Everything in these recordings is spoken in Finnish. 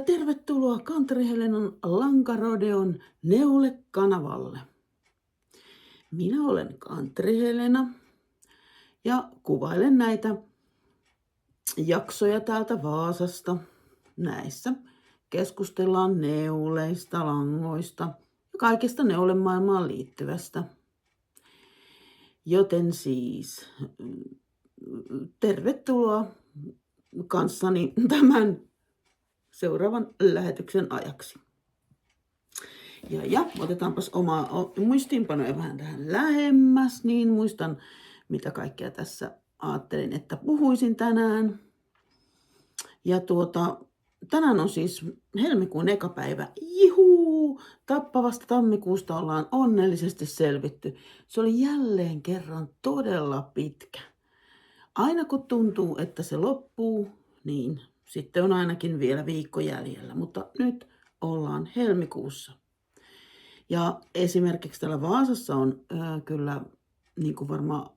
tervetuloa Kantri Helenan Lankarodeon Neule-kanavalle. Minä olen Kantri Helena ja kuvailen näitä jaksoja täältä Vaasasta. Näissä keskustellaan neuleista, langoista ja kaikesta neulemaailmaan liittyvästä. Joten siis tervetuloa kanssani tämän seuraavan lähetyksen ajaksi. Ja otetaanpas omaa muistiinpanoja vähän tähän lähemmäs, niin muistan mitä kaikkea tässä ajattelin, että puhuisin tänään. Ja tänään on siis helmikuun eka päivä. Juhuu! Tappavasta tammikuusta ollaan onnellisesti selvitty. Se oli jälleen kerran todella pitkä. Aina kun tuntuu, että se loppuu, niin sitten on ainakin vielä viikko jäljellä, mutta nyt ollaan helmikuussa. Ja esimerkiksi täällä Vaasassa on kyllä, niin kuin varmaan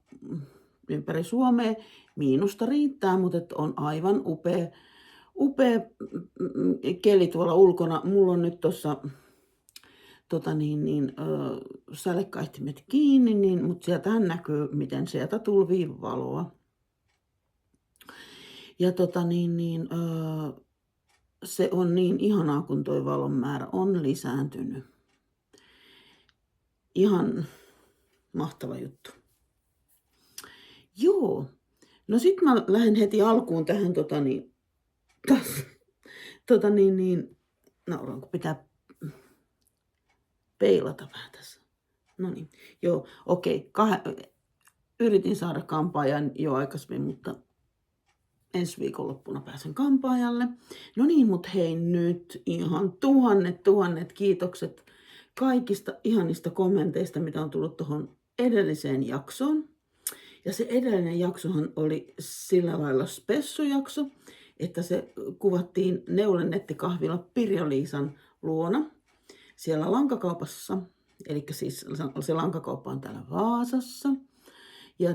ympäri Suomea, miinusta riittää, mutta on aivan upea keli tuolla ulkona. Mulla on nyt tuossa sälekaihtimet kiinni, mutta sieltähän näkyy, miten sieltä tulvii valoa. Ja se on niin ihanaa, kun toi valon määrä on lisääntynyt. Ihan mahtava juttu. Joo. No sit mä lähden heti alkuun tähän nauran, kun pitää peilata vähän tässä. No niin, joo, okei. Yritin saada kampaajan jo aikaisemmin, mutta ensi viikonloppuna pääsen kampaajalle. No niin, mutta hei nyt ihan tuhannet kiitokset kaikista ihanista kommenteista, mitä on tullut tuohon edelliseen jaksoon. Ja se edellinen jaksohan oli sillä lailla spessujakso, että se kuvattiin Neulen nettikahvila Pirjo-Liisan luona siellä lankakaupassa. Eli siis se lankakauppa on täällä Vaasassa. Ja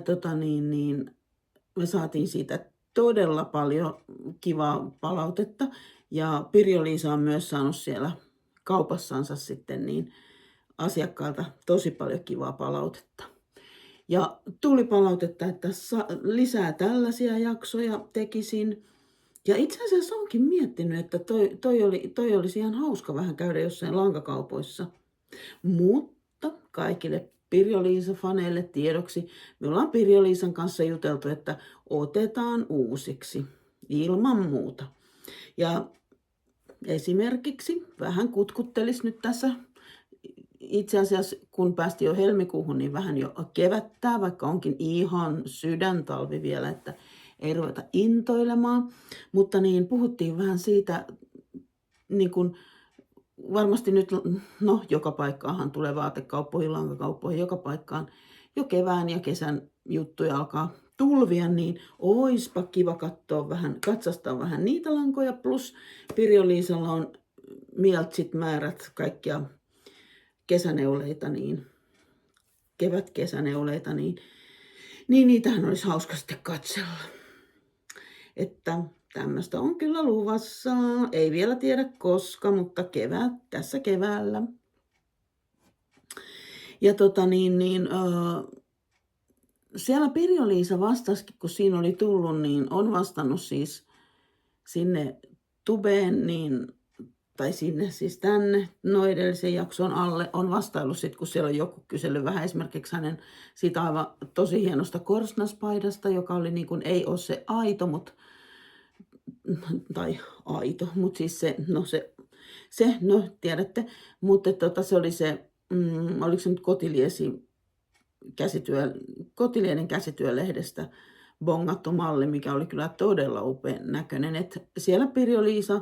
me saatiin siitä todella paljon kivaa palautetta. Ja Pirjo-Liisa on myös saanut siellä kaupassansa sitten niin asiakkailta tosi paljon kivaa palautetta. Ja tuli palautetta, että lisää tällaisia jaksoja tekisin. Ja itse asiassa onkin miettinyt, että toi olisi ihan hauska vähän käydä jossain lankakaupoissa. Mutta kaikille Pirjo-Liisa-faneille tiedoksi, me ollaan Pirjo-Liisan kanssa juteltu, että otetaan uusiksi ilman muuta. Ja esimerkiksi vähän kutkuttelis nyt tässä. Itse asiassa kun päästiin jo helmikuuhun, niin vähän jo kevättää, vaikka onkin ihan sydäntalvi vielä, että ei ruveta intoilemaan. Mutta niin puhuttiin vähän siitä, niin kuin varmasti nyt, no joka paikkaahan tulee vaatekauppoihin, lankakauppoihin, joka paikkaan jo kevään ja kesän juttuja alkaa tulvia, niin oispa kiva katsastaa vähän niitä lankoja, plus Pirjo-Liisalla on mieltsit määrät kaikkia kesäneuleita, kevätkesäneuleita, niin niitähän olisi hauska sitten katsella. Että tämmöistä on kyllä luvassa. Ei vielä tiedä koska, mutta tässä keväällä. Ja siellä Pirjo-Liisa vastasikin, kun siinä oli tullut, niin on vastannut siis sinne tubeen, tai sinne siis tänne, edellisen jakson alle, on vastaillut sitten, kun siellä on joku kysellyt vähän esimerkiksi hänen siitä aivan tosi hienosta korsnaspaidasta, joka oli niin kuin, ei ole se aito, mutta siis tiedätte, mutta se oli se, oliko se nyt Kotilieden käsityölehdestä bongattu malli, mikä oli kyllä todella upean näköinen, että siellä Pirjo-Liisa,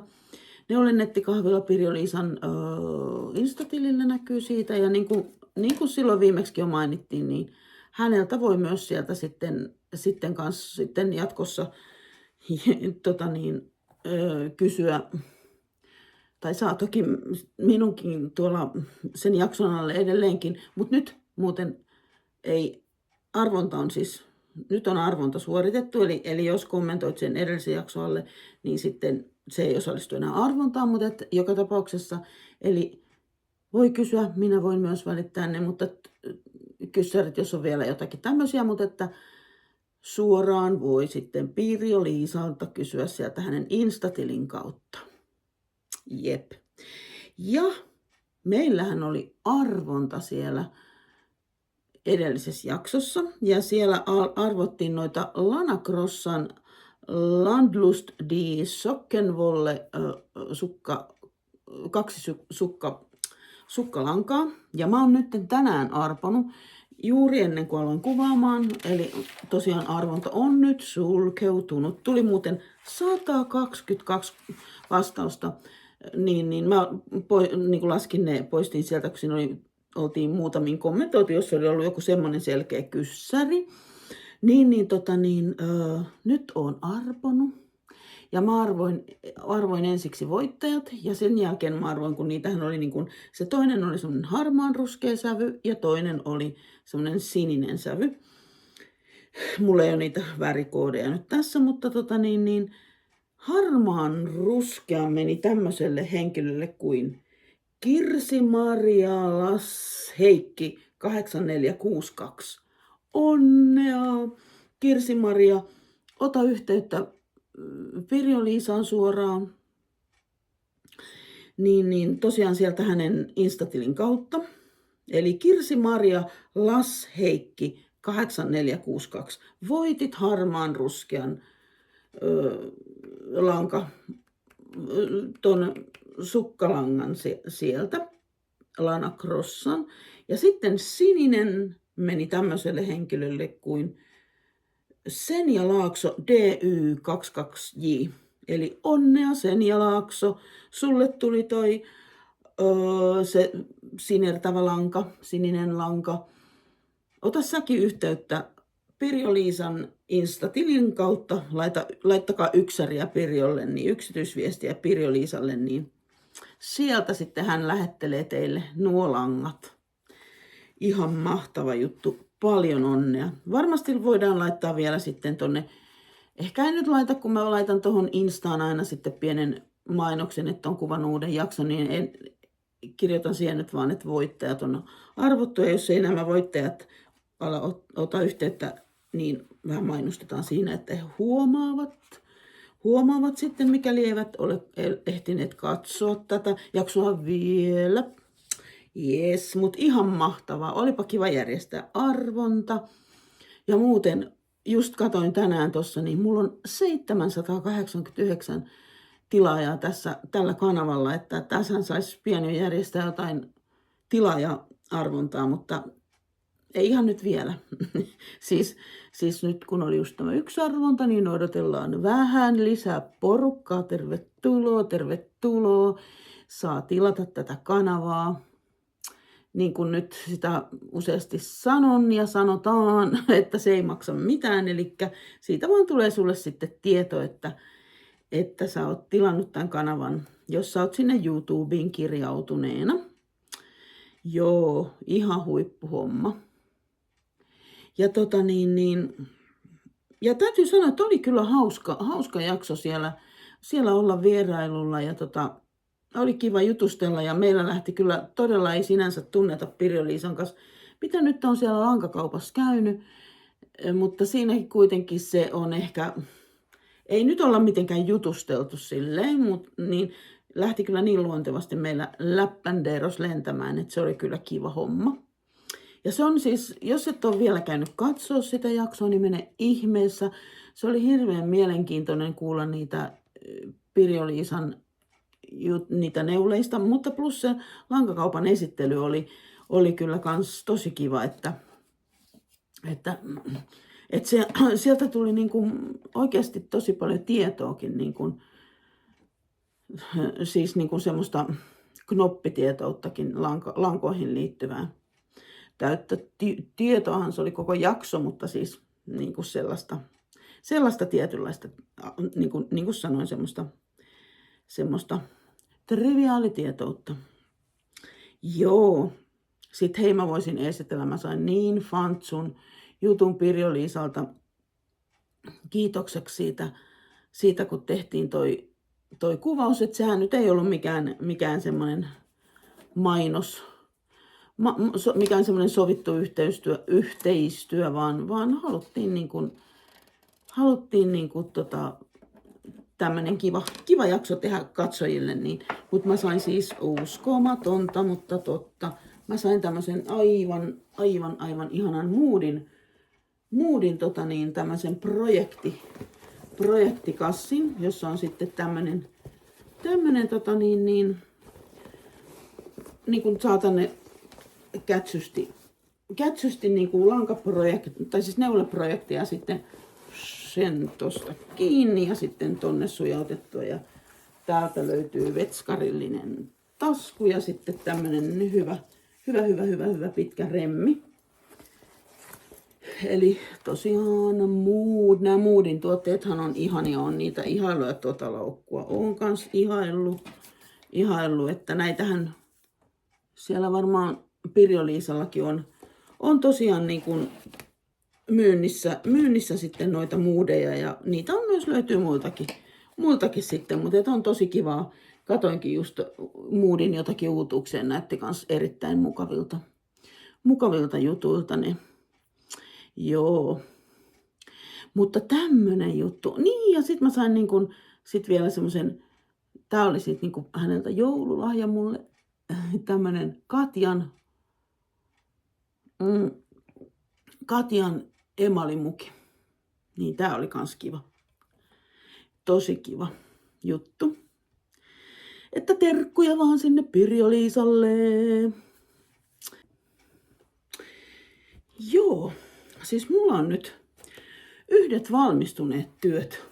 Neulen nettikahvila Pirjo-Liisan Instatilillä näkyy siitä, ja niin kuin silloin viimeksi jo mainittiin, niin häneltä voi myös sieltä sitten jatkossa kysyä, tai saa toki minunkin tuolla sen jakson alle edelleenkin, mutta nyt muuten ei, nyt on arvonta suoritettu, eli jos kommentoit sen edellisen jakson alle, niin sitten se ei osallistu enää arvontaan, mutta joka tapauksessa, eli voi kysyä, minä voin myös välittää ne, mutta kyssärit, jos on vielä jotakin tämmöisiä, mutta että suoraan voi sitten Pirjo Liisalta kysyä sieltä hänen Instatilin kautta. Jep. Ja meillähän oli arvonta siellä edellisessä jaksossa, ja siellä arvottiin noita Lana Crossan Landlust die Sockenwolle kaksi sukkalankaa. Ja mä oon nyt tänään arponut juuri ennen kuin aloin kuvaamaan, eli tosiaan arvonta on nyt sulkeutunut. Tuli muuten 122 vastausta, niin mä niin laskin ne, poistin sieltä, kun siinä oltiin muutamin kommentoitu, jos oli ollut joku semmoinen selkeä kyssäri. Nyt oon arponut. Ja mä arvoin ensiksi voittajat ja sen jälkeen mä arvoin, kun niitähän oli niin kuin, se toinen oli semmoinen harmaan ruskea sävy ja toinen oli semmoinen sininen sävy. Mulla ei ole niitä värikoodeja nyt tässä, mutta harmaan ruskea meni tämmöiselle henkilölle kuin Kirsi-Maria Lass-Heikki 8462. Onnea, Kirsi-Maria, ota yhteyttä Pirjo Liisaan suoraan, tosiaan sieltä hänen Instatilin kautta. Eli Kirsi-Maria Lass-Heikki 8462. Voitit harmaan ruskean ton sukkalangan sieltä, Lana Crossan. Ja sitten sininen meni tämmöiselle henkilölle kuin Senja Laakso DY22J. Eli onnea Senja Laakso, sulle tuli toi se sinertävä lanka, sininen lanka. Ota säkin yhteyttä Pirjo Liisan Instatilin kautta, laittakaa yksäriä Pirjolle, niin yksityisviestiä Pirjo Liisalle, niin sieltä sitten hän lähettelee teille nuo langat. Ihan mahtava juttu. Paljon onnea. Varmasti voidaan laittaa vielä sitten tonne, ehkä en nyt laita, kun mä laitan tuohon Instaan aina sitten pienen mainoksen, että on kuvan uuden jakson, niin kirjoitan siihen nyt vaan, että voittajat on arvottu. Ja jos ei nämä voittajat ota yhteyttä, niin vähän mainostetaan siinä, että he huomaavat sitten, mikäli eivät ole ehtineet katsoa tätä jaksoa vielä. Jes, mutta ihan mahtavaa. Olipa kiva järjestää arvonta. Ja muuten, just katoin tänään tuossa, niin mulla on 789 tilaajaa tällä kanavalla, että tässä saisi pian jo järjestää jotain tilaaja-arvontaa, mutta ei ihan nyt vielä. siis nyt kun oli just tämä yksi arvonta, niin odotellaan vähän lisää porukkaa. Tervetuloa. Saa tilata tätä kanavaa. Niin kuin nyt sitä useasti sanon ja sanotaan, että se ei maksa mitään. Eli siitä vaan tulee sulle sitten tieto, että sä oot tilannut tämän kanavan, jos sä oot sinne YouTubeen kirjautuneena. Joo, ihan huippuhomma. Ja ja täytyy sanoa, että oli kyllä hauska jakso siellä olla vierailulla ja oli kiva jutustella ja meillä lähti kyllä todella, ei sinänsä tunneta Pirjo Liisan kanssa, mitä nyt on siellä lankakaupassa käynyt, mutta siinäkin kuitenkin se on ehkä, ei nyt olla mitenkään jutusteltu silleen, mutta niin lähti kyllä niin luontevasti meillä läppänderos lentämään, että se oli kyllä kiva homma. Ja se on siis, jos et ole vielä käynyt katsoa sitä jaksoa, niin mene ihmeessä. Se oli hirveän mielenkiintoinen kuulla niitä Pirjo Liisan niitä neuleista, mutta plus se lankakaupan esittely oli kyllä kans tosi kiva, että sieltä tuli niinku oikeasti tosi paljon tietoakin, niinku, siis niinku semmoista knoppitietouttakin lankoihin liittyvää. Täyttä tietoahan se oli koko jakso, mutta siis niinku sellaista tietynlaista, niin kuin sanoin, semmoista triviaalitietoutta. Joo. Sitten hei, mä voisin esitellä. Mä sain niin fantsun jutun Pirjo Liisalta kiitokseksi siitä kun tehtiin toi toi kuvaus, että sehän nyt ei ollut mikään semmoinen mainos, mikään semmoinen sovittu yhteistyö vaan haluttiin tämmöinen kiva jakso tehdä katsojille, niin, mutta mä sain siis uskomatonta, mutta totta. Mä sain tämmöisen aivan ihanan moodin tämmöisen projektikassin, jossa on sitten tämmönen niin kuin saa tänne kätsysti niin kuin lankaprojekti, tai siis neulaprojekti ja sitten sen tosta kiinni ja sitten tonne sujautettua ja täältä löytyy vetskarillinen tasku ja sitten tämmönen hyvä pitkä remmi. Eli tosiaan nämä Moodin tuotteethan on ihania, on niitä ihailuja tuota laukkua. Oon kans ihaillut, että näitähän siellä varmaan Pirjo-Liisallakin on tosiaan niin kuin myynnissä sitten noita Moodeja ja niitä on myös löytyy muiltakin sitten, mutta on tosi kivaa. Katoinkin just Moodin jotakin uutuuksia, näytti kans erittäin mukavilta jutuilta ne. Joo. Mutta tämmönen juttu. Niin, ja sit mä sain sit vielä semmosen, tää oli sit häneltä joululahja mulle, tämmönen Katjan emalimuki. Niin tää oli kans kiva. Tosi kiva juttu. Että terkkuja vaan sinne Pirjo-Liisalle. Joo, siis mulla on nyt yhdet valmistuneet työt.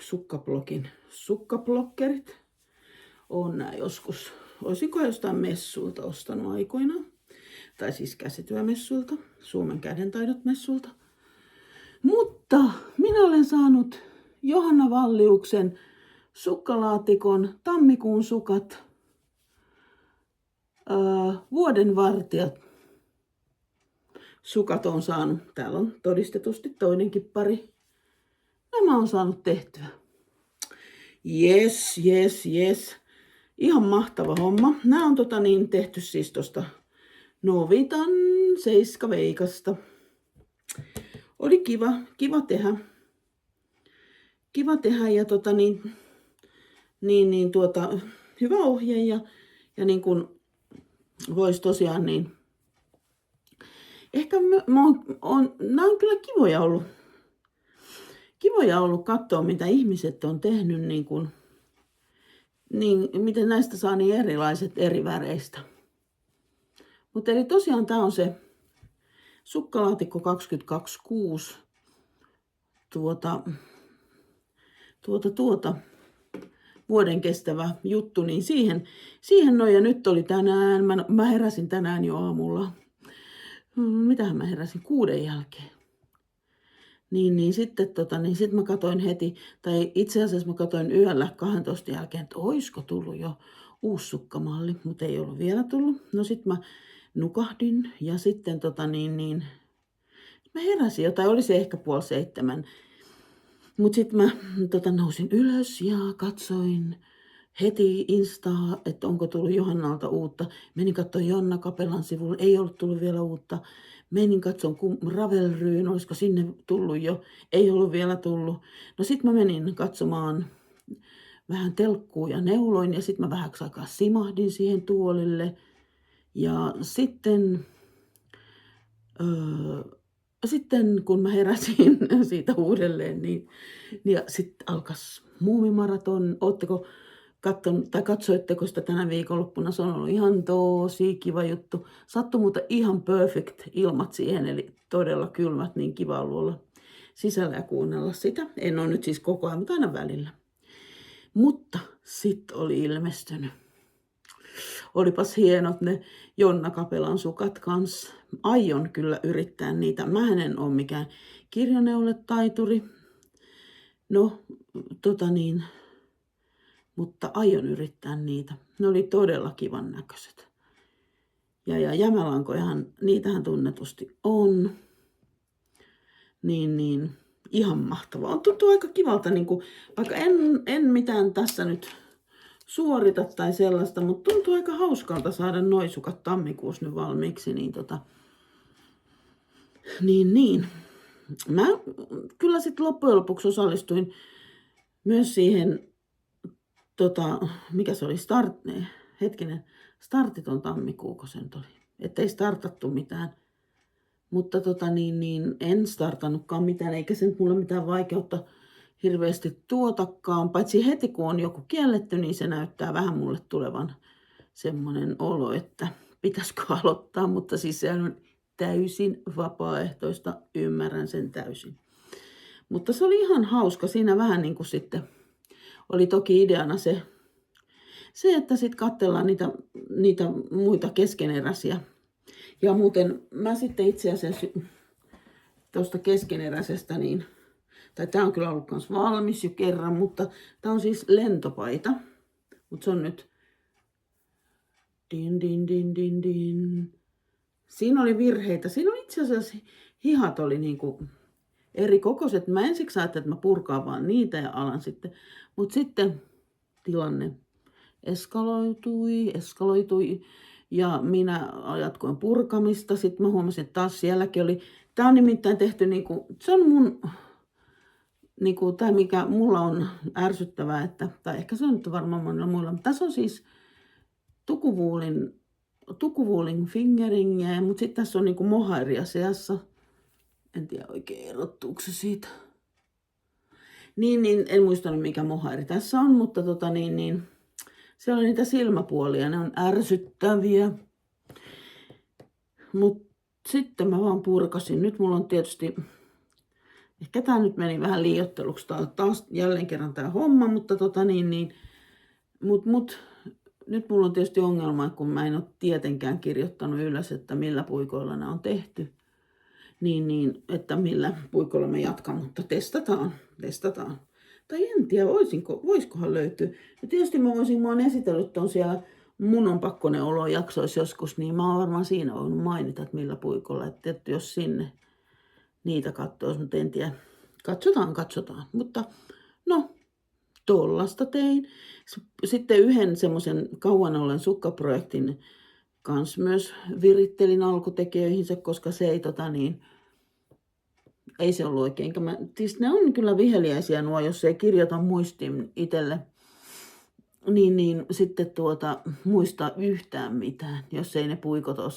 Sukkablogin sukkablokkerit. Oon nää joskus, olisinko jostain messuilta ostanut aikoinaan. Tai siis käsityömessuilta, Suomen kädentaidot messuilta. Mutta minä olen saanut Johanna Valliuksen sukkalaatikon tammikuun sukat, vuoden vartijat. Sukat on saanut, täällä on todistetusti toinenkin pari. Nämä on saanut tehtyä. Yes. Ihan mahtava homma. Nämä on tehty siis tosta Novitan Seiskaveikasta. Oli kiva tehdä. Ja hyvä ohje ja niin kuin vois tosiaan niin. Ehkä nämä on kyllä kivoja ollut katsoa, mitä ihmiset on tehnyt, miten näistä saa niin erilaiset eri väreistä. Mutta eli tosiaan tämä on se sukkalaatikko 2026 vuoden kestävä juttu, niin siihen no ja nyt oli tänään, mä heräsin tänään jo aamulla. Mitähän mä heräsin 6 jälkeen. Niin sitten sit mä katoin heti, tai itse asiassa mä katoin yöllä 12 jälkeen, että oisko tullut jo uusi sukkamalli, mutta ei ollut vielä tullut. No sit mä nukahdin ja sitten mä heräsin jotain, oli se ehkä 6:30. Mut sit mä nousin ylös ja katsoin heti Instaa, että onko tullut Johannalta uutta. Menin katsoin Jonna Kapelan sivulle, ei ollut tullut vielä uutta. Menin katsoin Ravelryyn, olisiko sinne tullut jo, ei ollut vielä tullut. No sit mä menin katsomaan vähän telkkuu ja neuloin ja sit mä vähäksi aikaa simahdin siihen tuolille. Ja sitten kun mä heräsin siitä uudelleen, niin ja sitten alkas Muumimaraton. Ootteko katsoitteko sitä tänä viikonloppuna? Se on ollut ihan tosi kiva juttu. Sattui muuten ihan perfect ilmat siihen, eli todella kylmät, niin kiva ollut olla sisällä ja kuunnella sitä. En ole nyt siis koko ajan, mutta aina välillä. Mutta sitten oli ilmestynyt. Olipas hienot ne Jonna Kapelan sukat kanssa. Aion kyllä yrittää niitä. Mä en ole mikään kirjaneuletaituri. No, mutta aion yrittää niitä. Ne oli todella kivan näköiset. Ja jämälankojahan, niitähän tunnetusti on. Niin, ihan mahtavaa. On tuntuu aika kivalta, niin kuin, vaikka en mitään tässä nyt suorita tai sellaista, mutta tuntuu aika hauskalta saada noisukat tammikuussa nyt valmiiksi, niin. Mä kyllä sitten loppujen lopuksi osallistuin myös siihen, mikä se oli, startiton tammikuuko sen oli, ettei startattu mitään. Mutta en startannutkaan mitään, eikä sen mulle mitään vaikeutta hirveästi tuotakaan. Paitsi heti kun on joku kielletty, niin se näyttää vähän mulle tulevan semmoinen olo, että pitäisikö aloittaa. Mutta siis sehän on täysin vapaaehtoista, ymmärrän sen täysin. Mutta se oli ihan hauska. Siinä vähän niin kuin sitten oli toki ideana se että sitten katsellaan niitä muita keskeneräisiä. Ja muuten mä sitten itse asiassa tuosta keskeneräisestä, tai tämä on kyllä ollut myös valmis jo kerran, mutta tämä on siis lentopaita. Mutta se on nyt din. Siinä oli virheitä. Siinä oli itse asiassa hihat oli niinku eri kokoiset. Mä ensiksi ajattelin, että mä purkaan vaan niitä ja alan sitten. Mutta sitten tilanne eskaloitui. Ja minä jatkoin purkamista. Sitten mä huomasin, että taas sielläkin oli. Tämä on nimittäin tehty, se on mun, tämä mikä mulla on ärsyttävää, tai ehkä se on nyt varmaan monilla muilla. Mutta tässä on siis tukuvuulin fingeringiä, mutta sitten tässä on mohairia seassa. En tiedä oikein erottuuko se siitä. Niin, en muistanut mikä mohairi tässä on, mutta siellä on niitä silmäpuolia, ne on ärsyttäviä. Mutta sitten mä vaan purkasin. Nyt mulla on tietysti, ehkä tää nyt meni vähän liioitteluksi taas jälleen kerran tää homma, mutta nyt mulla on tietysti ongelma, kun mä en ole tietenkään kirjoittanut ylös, että millä puikoilla ne on tehty. Että millä puikoilla me jatkan, mutta testataan. Tai en tiedä, voisikohan löytyä. Ja tietysti mä oon esitellyt ton siellä Mun on pakko ne olo jaksoissa joskus, niin mä oon varmaan siinä voinut mainita, että millä puikolla. Että jos sinne niitä katsoisi, mutta en tiedä. Katsotaan. Mutta no, tollasta tein. Sitten yhden semmoisen kauan ollen sukkaprojektin kanssa myös virittelin alkutekijöihinsä, koska se ei se ollut oikein. Siis ne on kyllä viheliäisiä nuo, jos ei kirjoita muistiin itselle. Niin sitten muistaa yhtään mitään, jos ei ne puikot ole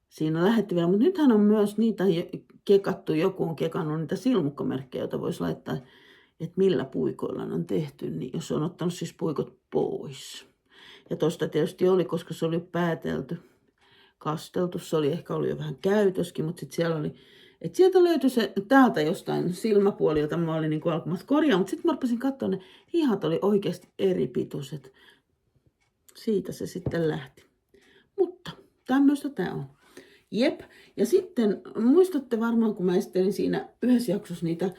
siinä lähettyvillä. Mutta nythän on myös niitä kekattu, joku on kekannut niitä silmukkomerkkejä, joita voisi laittaa, että millä puikoilla ne on tehty, niin jos on ottanut siis puikot pois. Ja tosta tietysti oli, koska se oli päätelty, kasteltu, se oli ehkä ollut jo vähän käytöskin, mutta sitten siellä oli, että sieltä löytyi se täältä jostain silmäpuoli, jota mä olin niin alkamassa korjaa, mutta sitten mä rupesin katsoa, ne hihat oli oikeasti eri pituiset. Siitä se sitten lähti. Mutta tämmöistä tää on. Jep. Ja sitten muistatte varmaan, kun mä esittelin siinä yhdessä jaksossa niitä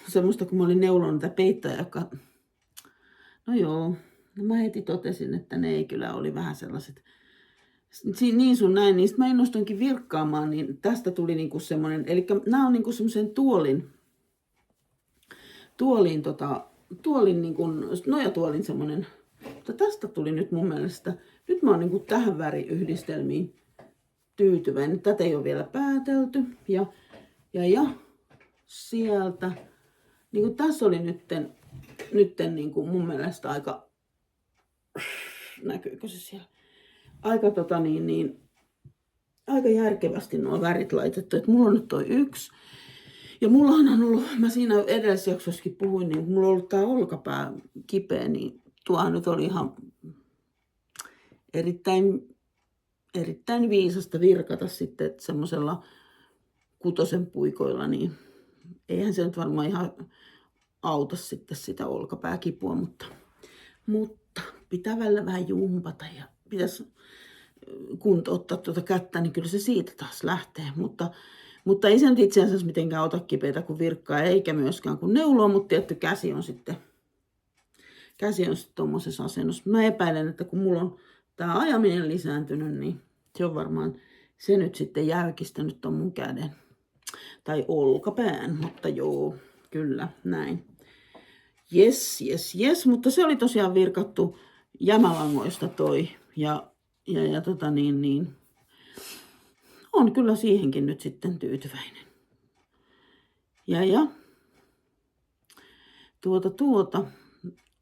semmoista, kun mä olin neulonut niitä peittoja, joka, no joo, mä heti totesin, että ne ei kyllä oli vähän sellaiset, niin sun näin, niin sitten mä innostuinkin virkkaamaan, niin tästä tuli niinku semmoinen, eli nämä on niinku semmoisen tuolin niinku, nojatuolin semmoinen, mutta tästä tuli nyt mun mielestä, nyt mä oon niinku tähän väriyhdistelmiin tyytyväinen. Tätä ei ole vielä päätelty, ja sieltä, niinku tässä oli nytten niinku mun mielestä aika, näkyykö se siellä? Aika aika järkevästi nuo värit laitettu. Et mulla on nyt toi yksi. Ja mulla on ollut, mä siinä edellisessä jaksossakin puhuin, niin mulla on ollut tää olkapää kipeä, niin tuohan nyt oli ihan erittäin viisasta virkata sitten, että semmoisella 6 puikoilla, niin eihän se nyt varmaan ihan auta sitten sitä olkapääkipua, mutta pitää välillä vähän jumpata ja pitäisi kuntouttaa kättä, niin kyllä se siitä taas lähtee. Mutta ei se nyt itse asiassa mitenkään ota kipeätä kuin virkkaa, eikä myöskään kun neuloo, mutta tietty käsi on sitten tuommoisessa asennossa. Mä epäilen, että kun mulla on tämä ajaminen lisääntynyt, niin se on varmaan se nyt sitten jäykistänyt ton mun käden. tai olkapään, mutta joo, kyllä, näin. Jes, mutta se oli tosiaan virkattu jämälangoista toi, ja on kyllä siihenkin nyt sitten tyytyväinen. Ja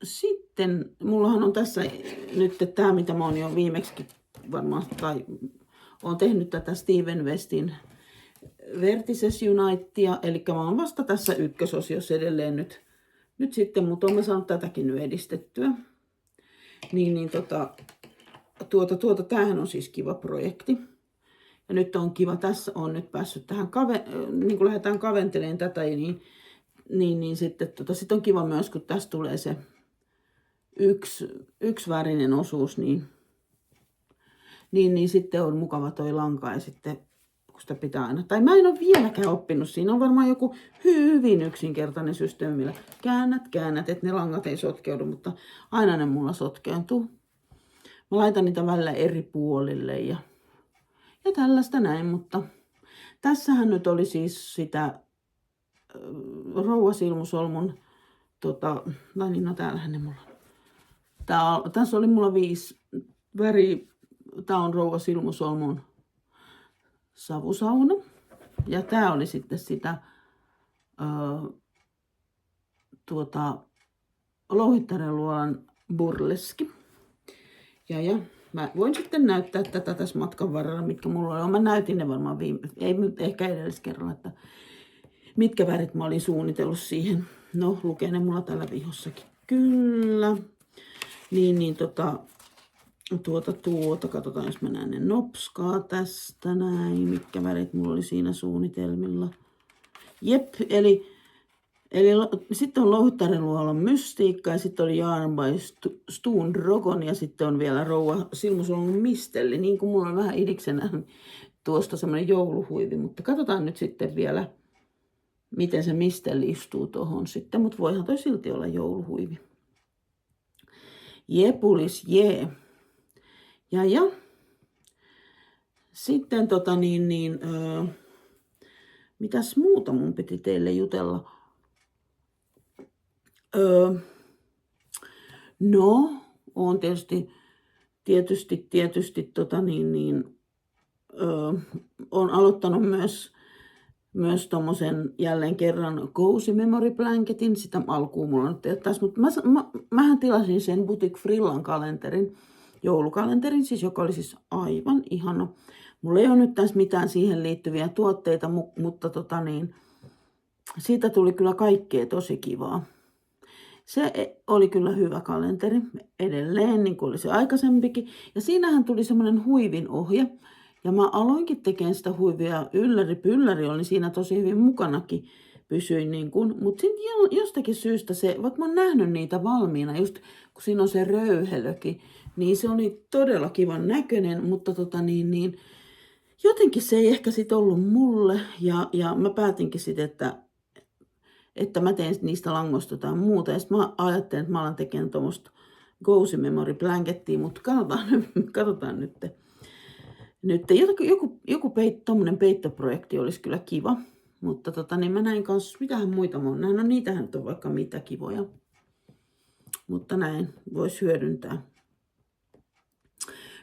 sitten mullahan on tässä nyt tämä, mitä mä oon jo viimeksi varmaan, tai oon tehnyt tätä Steven Westin Vertices Unitea, eli mä oon vasta tässä ykkösosiossa edelleen nyt sitten, mutta oon mä saanut tätäkin nyt edistettyä. Tämähän on siis kiva projekti. Ja nyt on kiva, tässä on nyt päässyt tähän, niin kun lähdetään kaventelemaan tätä, niin sitten sit on kiva myös, kun tässä tulee se yksi värinen osuus, niin sitten on mukava toi lanka ja sitten kun sitä pitää aina. Tai mä en ole vieläkään oppinut, siinä on varmaan joku hyvin yksinkertainen systeemi, millä käännät, että ne langat ei sotkeudu, mutta aina ne mulla sotkeutuu. Mä laitan niitä välillä eri puolille ja tällaista näin, mutta tässähän nyt oli siis sitä Rouva Silmusolmun, täällähän ne mulla on. Tässä oli mulla 5 väriä. Tää on Rouva Silmusolmun savusauna. Ja tää oli sitten sitä Louhittarenluolan burleski. Ja mä voin sitten näyttää tätä tässä matkan varrella, mitkä mulla on. Mä näytin ne varmaan ehkä edelliskerralla, että mitkä värit mä olin suunnitellut siihen. No, lukee ne mulla täällä vihossakin. Kyllä. Katsotaan, jos mä näen ne nopskaa tästä näin. Mitkä värit mulla oli siinä suunnitelmilla. Jep, eli sitten on Louhittarenluolan Mystiikka ja sitten oli Yarn by Stone Dragon ja sitten on vielä Rouva Silmusolmun Mistelli. Niin kuin mulla on vähän idiksenä tuosta semmoinen jouluhuivi, mutta katsotaan nyt sitten vielä, miten se Mistelli istuu tuohon sitten, mutta voihan toi silti olla jouluhuivi. Jepulis jee. Ja sitten mitäs muuta mun piti teille jutella? No, on tietysti on aloittanut myös tommosen jälleen kerran Cozy Memory Blanketin. Sitä alkuun mulla nyt ei ole tässä, mutta mähän tilasin sen Boutique Frillan kalenterin, joulukalenterin, siis joka oli siis aivan ihana. Mulla ei ole nyt tässä mitään siihen liittyviä tuotteita, mutta siitä tuli kyllä kaikkea tosi kivaa. Se oli kyllä hyvä kalenteri edelleen, niin kuin oli se aikaisempikin. Ja siinähän tuli semmoinen huivin ohje. Ja mä aloinkin tekemään sitä huivia. Pylläri oli siinä tosi hyvin mukanakin. Pysyin mutta sitten jostakin syystä se, vaikka mä oon nähnyt niitä valmiina, just kun siinä on se röyhelökin, niin se oli todella kivan näköinen, mutta jotenkin se ei ehkä sitten ollut mulle. Ja mä päätinkin sitten, että mä teen niistä langoista jotain muuta. Ja sitten mä ajattelin, että mä alan tekemään tuommoista Cozy Memory Blankettia, mutta katsotaan nyt. Joku tommonen peittoprojekti olisi kyllä kiva. Mutta mä näin kanssa, mitähän muita mä oon nähnyt. No niitähän nyt on vaikka mitä kivoja. Mutta näin voisi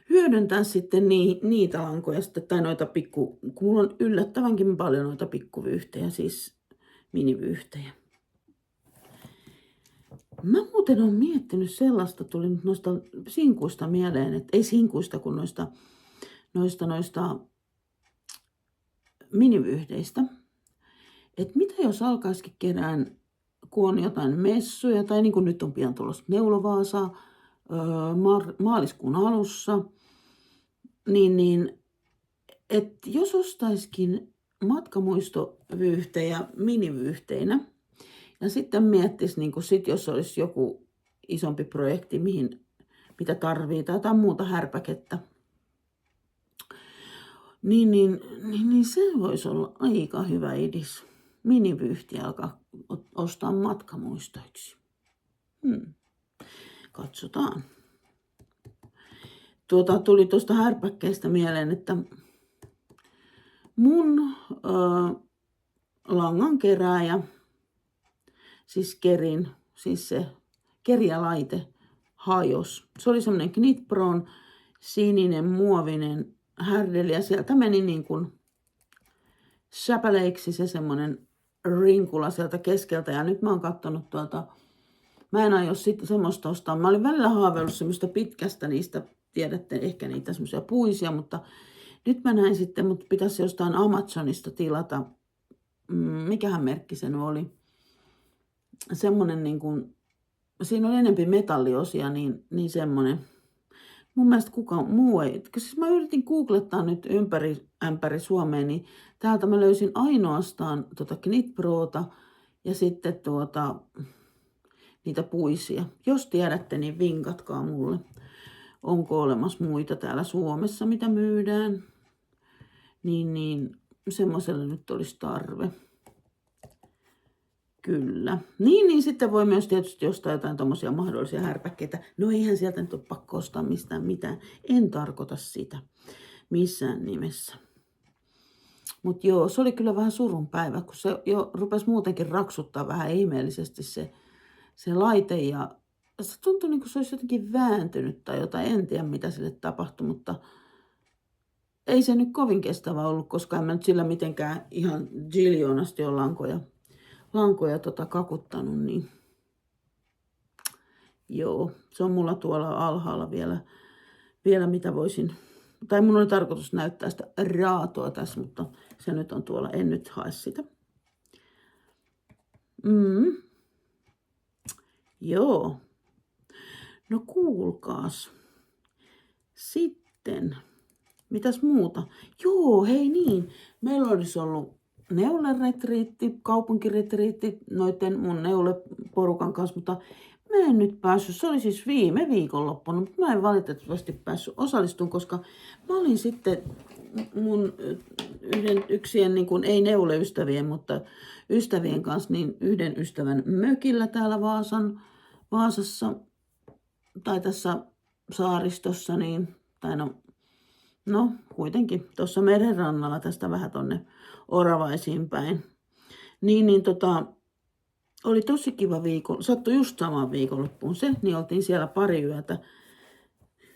hyödyntää sitten niitä lankoja sitten, tai noita kun mulla on yllättävänkin paljon noita pikkuvyyhtejä, siis minivyyhtejä. Mä muuten olen miettinyt sellaista, tuli nyt noista sinkuista mieleen, että ei sinkuista kuin noista minivyyhdeistä. Että mitä jos alkaisikin kerään, kun on jotain messuja, tai niin kuin nyt on pian tulossa Neulovaasaa maaliskuun alussa, niin että jos ostaisikin matkamuistovyyhtejä minivyyhteinä, ja sitten miettisi, jos olisi joku isompi projekti, mitä tarvii, tai jotain muuta härpäkettä, niin se voisi olla aika hyvä idis. Minivyyhtiä alkaa ostaa matkamuistoiksi. Katsotaan. Tuli tuosta härpäkkeestä mieleen, että mun langan kerääjä, siis kerin, siis se kerijälaite hajos. Se oli semmoinen Knitpron sininen muovinen härdeli ja sieltä meni niin kuin säpäleiksi se semmoinen rinkula sieltä keskeltä. Ja nyt mä oon kattonut mä en aio sitten semmoista ostaa. Mä olin välillä haaveillut semmoista pitkästä niistä, tiedätte ehkä niitä semmoisia puisia, mutta nyt mä näin sitten, mutta pitäisi jostain Amazonista tilata. Mikähän merkki se oli? Semmoinen niin kuin, siinä oli enempi metalliosia, niin semmoinen. Mun mielestä kukaan muu ei. Siis mä yritin googlettaa nyt ämpäri Suomeen, niin täältä mä löysin ainoastaan Knitprota ja sitten niitä puisia. Jos tiedätte, niin vinkatkaa mulle. Onko olemassa muita täällä Suomessa, mitä myydään? Niin semmoiselle nyt olisi tarve. Kyllä. Niin sitten voi myös tietysti ostaa jotain tommosia mahdollisia härpäkkeitä. No eihän sieltä nyt ole pakko ostaa mistään mitään. En tarkoita sitä missään nimessä. Mutta joo, se oli kyllä vähän surun päivä, kun se jo rupesi muutenkin raksuttaa vähän ihmeellisesti se laite. Ja se tuntui niin kuin se olisi jotenkin vääntynyt tai jotain. En tiedä mitä sille tapahtui, mutta ei se nyt kovin kestävä ollut, koska en mä nyt sillä mitenkään ihan jiljoonasti ole lankoja kakuttanut, niin joo, se on mulla tuolla alhaalla vielä mitä voisin, tai mun oli tarkoitus näyttää sitä raatoa tässä, mutta se nyt on tuolla, en nyt hae sitä. Joo, no kuulkaas, sitten, mitäs muuta? Joo, hei niin, meillä olisi ollut neuleretriitti, kaupunkiretriitti noiden mun neuleporukan kanssa, mutta mä en nyt päässyt, se oli siis viime viikonloppuna, mutta mä en valitettavasti päässyt osallistumaan, koska mä olin sitten mun yksien, niin kuin, ei neuleystävien, mutta ystävien kanssa, niin yhden ystävän mökillä täällä Vaasassa, tai tässä saaristossa, niin, tai no kuitenkin tuossa merenrannalla tästä vähän tonne Oravaisiin päin. Oli tosi kiva viikon, sattui just samaan viikonloppuun se, niin oltiin siellä pari yötä.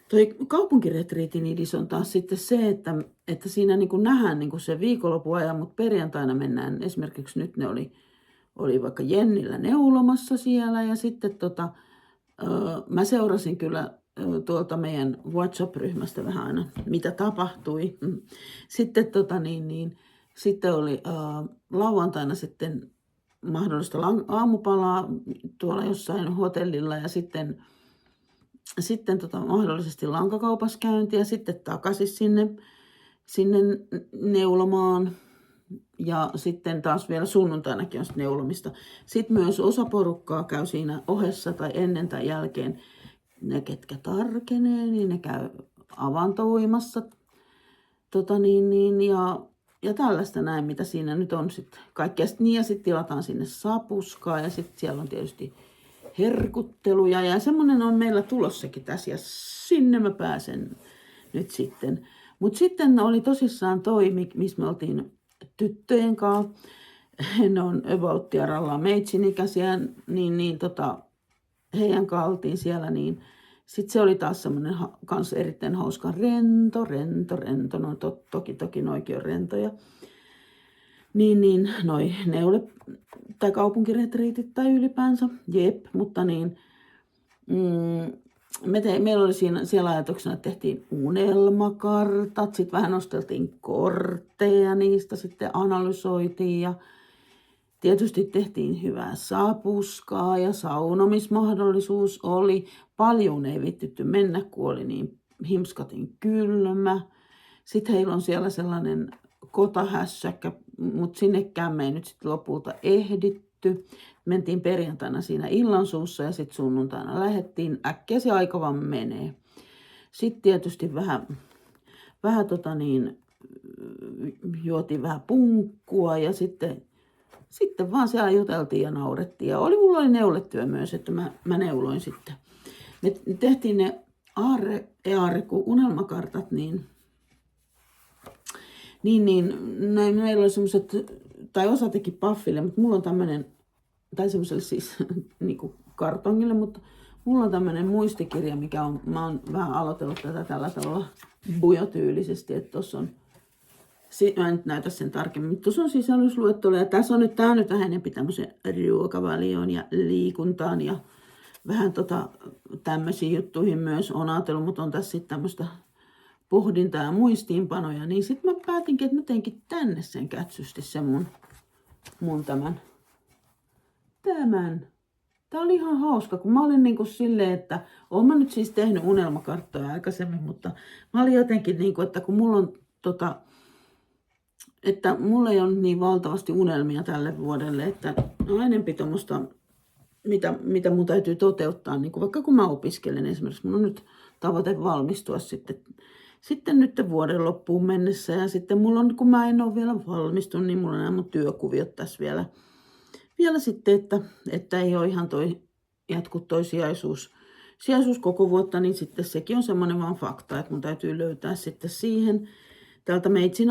Toi kaupunkiretriitin idis on taas sitten se, että siinä niin kuin nähdään niin kuin se viikonlopun ajan, mutta perjantaina mennään, esimerkiksi nyt ne oli vaikka Jennillä neulomassa siellä ja sitten mä seurasin kyllä tuolta meidän WhatsApp-ryhmästä vähän aina, mitä tapahtui. Sitten, sitten oli lauantaina sitten mahdollista aamupalaa tuolla jossain hotellilla ja sitten mahdollisesti lankakaupassa käyntiä, sitten takaisin sinne neulomaan. Ja sitten taas vielä sunnuntainakin on neulomista. Sitten myös osa porukkaa käy siinä ohessa tai ennen tai jälkeen. Ne, ketkä tarkenee, niin ne käy avantouimassa. Ja tällaista näin, mitä siinä nyt on sitten. Kaikkea niin, ja sitten tilataan sinne sapuskaa ja sitten siellä on tietysti herkutteluja. Ja semmoinen on meillä tulossakin tässä ja sinne mä pääsen nyt sitten. Mutta sitten oli tosissaan missä me oltiin tyttöjen kanssa. Ne on about tiaralla meitsin ikäisiä, heidän kanssa oltiin siellä, niin sitten se oli taas semmoinen kans erittäin hauska rento, no toki noikin on rentoja. Noi neule tai kaupunkiretriitit tai ylipäänsä, jep, mutta meillä oli siellä ajatuksena, että tehtiin unelmakartat, sitten vähän nosteltiin kortteja niistä, sitten analysoitiin ja tietysti tehtiin hyvää sapuskaa ja saunomismahdollisuus oli. Paljon ei vittitty mennä, kun oli niin himskatin kylmä. Sitten heillä on siellä sellainen kotahässäkkä, mutta sinnekään me ei nyt sitten lopulta ehditty. Mentiin perjantaina siinä illansuussa ja sitten sunnuntaina lähdettiin. Äkkiä se aika vaan menee. Sitten tietysti vähän juotiin vähän punkkua ja sitten vaan siellä juteltiin ja naurettiin. Ja mulla oli neuletyö myös, että mä neuloin sitten. Me tehtiin ne unelmakartat, meillä oli semmoiset tai osa teki paffille, mutta mulla on tämmöinen, tai semmoiselle siis niinku kartongille, mutta mulla on tämmöinen muistikirja, mä oon vähän aloitellut tätä tällä tavalla bujotyylisesti, että tuossa on, mä en nyt näytä sen tarkemmin, mutta tuossa on sisällysluettelo, ja tässä on nyt, tää on nyt vähän enempi tämmöisen ruokavalioon ja liikuntaan ja vähän tämmöisiin juttuihin myös on ajatellut, mutta on tässä sitten tämmöistä pohdintaa ja muistiinpanoja, niin sitten mä päätinkin, että mä teinkin tänne sen kätsysti sen mun tämän. Tää oli ihan hauska, kun mä olin niinku silleen, että oon mä nyt siis tehnyt unelmakarttoja aikaisemmin, mutta mä olin jotenkin niinku, että kun mulla on että mulla ei ole niin valtavasti unelmia tälle vuodelle, että on enempi tommoista, mitä mun täytyy toteuttaa, niin kuin vaikka kun mä opiskelen esimerkiksi, mun on nyt tavoite valmistua sitten nyt vuoden loppuun mennessä, ja sitten mulla on, kun mä en ole vielä valmistunut, niin mulla on nämä mun työkuviot tässä vielä sitten, että ei ole ihan jatku toi sijaisuus koko vuotta, niin sitten sekin on semmoinen vaan fakta, että mun täytyy löytää sitten siihen. Täältä meitsin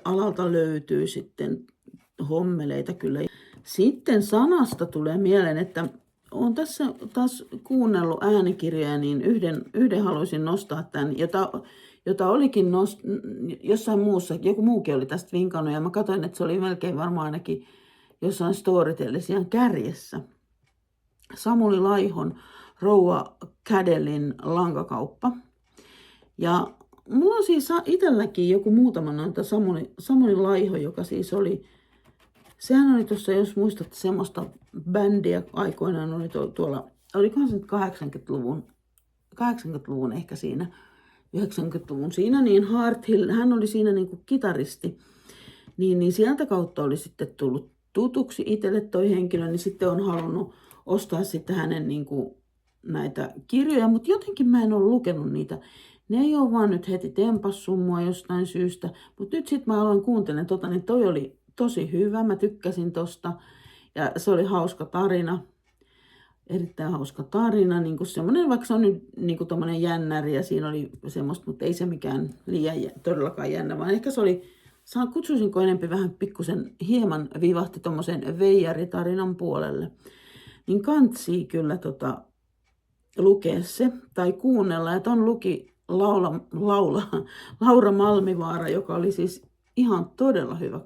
alalta löytyy sitten hommeleita kyllä. Sitten sanasta tulee mieleen, että olen tässä taas kuunnellut äänikirjoja, niin yhden haluaisin nostaa tämän, jota olikin jossain muussa, joku muukin oli tästä vinkannut, ja mä katsoin, että se oli melkein varmaan ainakin jossain Storytellisian kärjessä. Samuli Laihon Rouva Kädelin lankakauppa. Ja mulla on siis itselläkin joku muutama noita Samuli Laiho, joka siis oli, sehän oli tuossa, jos muistatte semmoista bändiä aikoinaan, oli tuolla, olikohan se nyt 80-luvun ehkä siinä, 90-luvun siinä, niin Heart Hill, hän oli siinä niin kuin kitaristi, niin sieltä kautta oli sitten tullut tutuksi itselle toi henkilö, niin sitten on halunnut ostaa sitten hänen niin kuin näitä kirjoja, mutta jotenkin mä en ole lukenut niitä. Ne ei ole vaan nyt heti tempassut mua jostain syystä, mutta nyt sitten mä aloin kuuntelemaan niin toi oli tosi hyvä, mä tykkäsin tosta, ja se oli hauska tarina, erittäin hauska tarina, niin kuin semmoinen, vaikka se on nyt niin kuin tommonen jännäri, ja siinä oli semmoista, mutta ei se mikään liian todellakaan jännä, vaan ehkä se oli, kutsuisinko enemmän vähän pikkusen hieman vivahti tommosen veijaritarinan puolelle, niin kantsii kyllä lukea se, tai kuunnella, että on luki Laura Malmivaara, joka oli siis ihan todella hyvä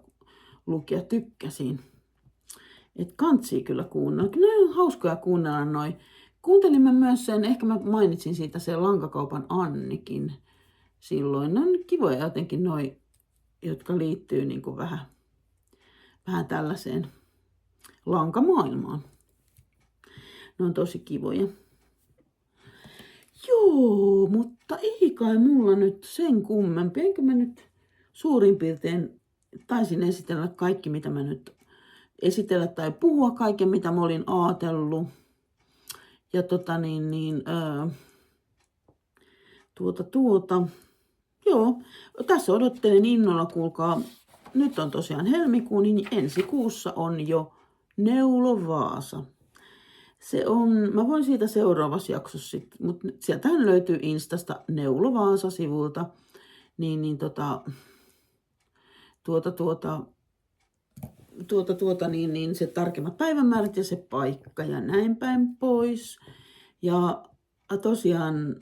lukija, tykkäsin. Et kantsii kyllä kuunnella. Kyllä on hauskoja kuunnella noi. Kuuntelimme myös sen, ehkä mä mainitsin siitä sen Lankakaupan Annikin silloin. Ne on kivoja jotenkin noi, jotka liittyy niin kuin vähän tällaiseen lankamaailmaan. Ne on tosi kivoja. Joo, mutta ei kai mulla nyt sen kummempi. Enkö mä nyt suurin piirtein taisin esitellä kaikki, mitä mä nyt esitellä tai puhua kaiken, mitä mä olin ajatellut. Ja joo, tässä odottelen innolla, kuulkaa. Nyt on tosiaan helmikuu, niin ensi kuussa on jo Neulo Vaasa. Se on, mä voin siitä seuraavassa jaksossa sitten, mutta sieltähän löytyy Instasta Neulo Vaasa-sivulta, niin se tarkemmat päivämäärät ja se paikka ja näin päin pois. Ja tosiaan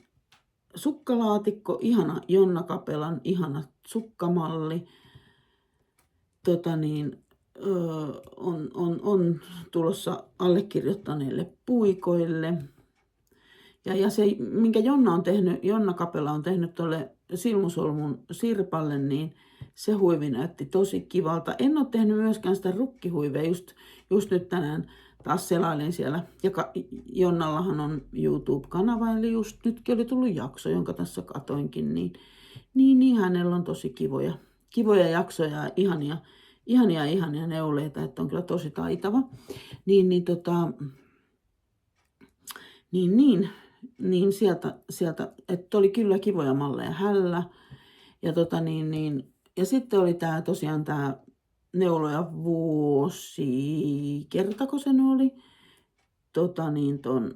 sukkalaatikko, ihana Jonna Kapelan ihana sukkamalli. On tulossa allekirjoittaneille puikoille. Ja se, minkä Jonna Kapela on tehnyt tuolle Silmusolmun Sirpalle, niin se huivi näytti tosi kivalta. En ole tehnyt myöskään sitä rukkihuivea, just nyt tänään taas selailin siellä. Ja Jonnallahan on YouTube-kanava, eli just nytkin oli tullut jakso, jonka tässä katoinkin, niin hänellä on tosi kivoja jaksoja ja ihania neuleita, että on kyllä tosi taitava. Niin sieltä, että oli kyllä kivoja malleja hällä. Ja sitten oli tosiaan tämä neuloja vuosi, kertako se oli, ton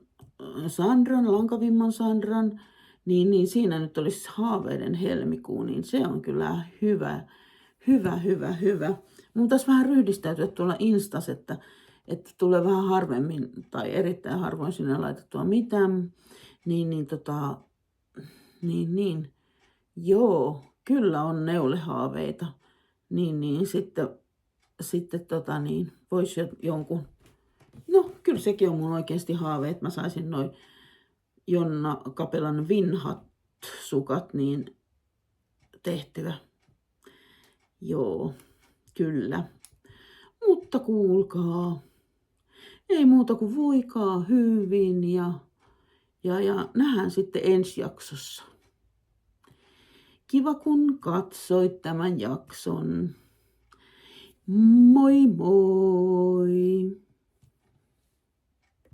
Sandran, Lankavimman Sandran, niin siinä nyt olisi haaveiden helmikuu, niin se on kyllä hyvä. Mun taas vähän ryhdistäytyä tuolla Instas, että tulee vähän harvemmin tai erittäin harvoin sinne laitettua mitään. Niin, joo, kyllä on neulehaaveita. Sitten voisi jonkun, no kyllä sekin on mun oikeasti haave, että mä saisin noin Jonna Kapelan vinhat sukat niin tehtyä. Joo, kyllä. Mutta kuulkaa, ei muuta kuin voikaa hyvin ja nähdään sitten ensi jaksossa. Kiva kun katsoit tämän jakson. Moi moi!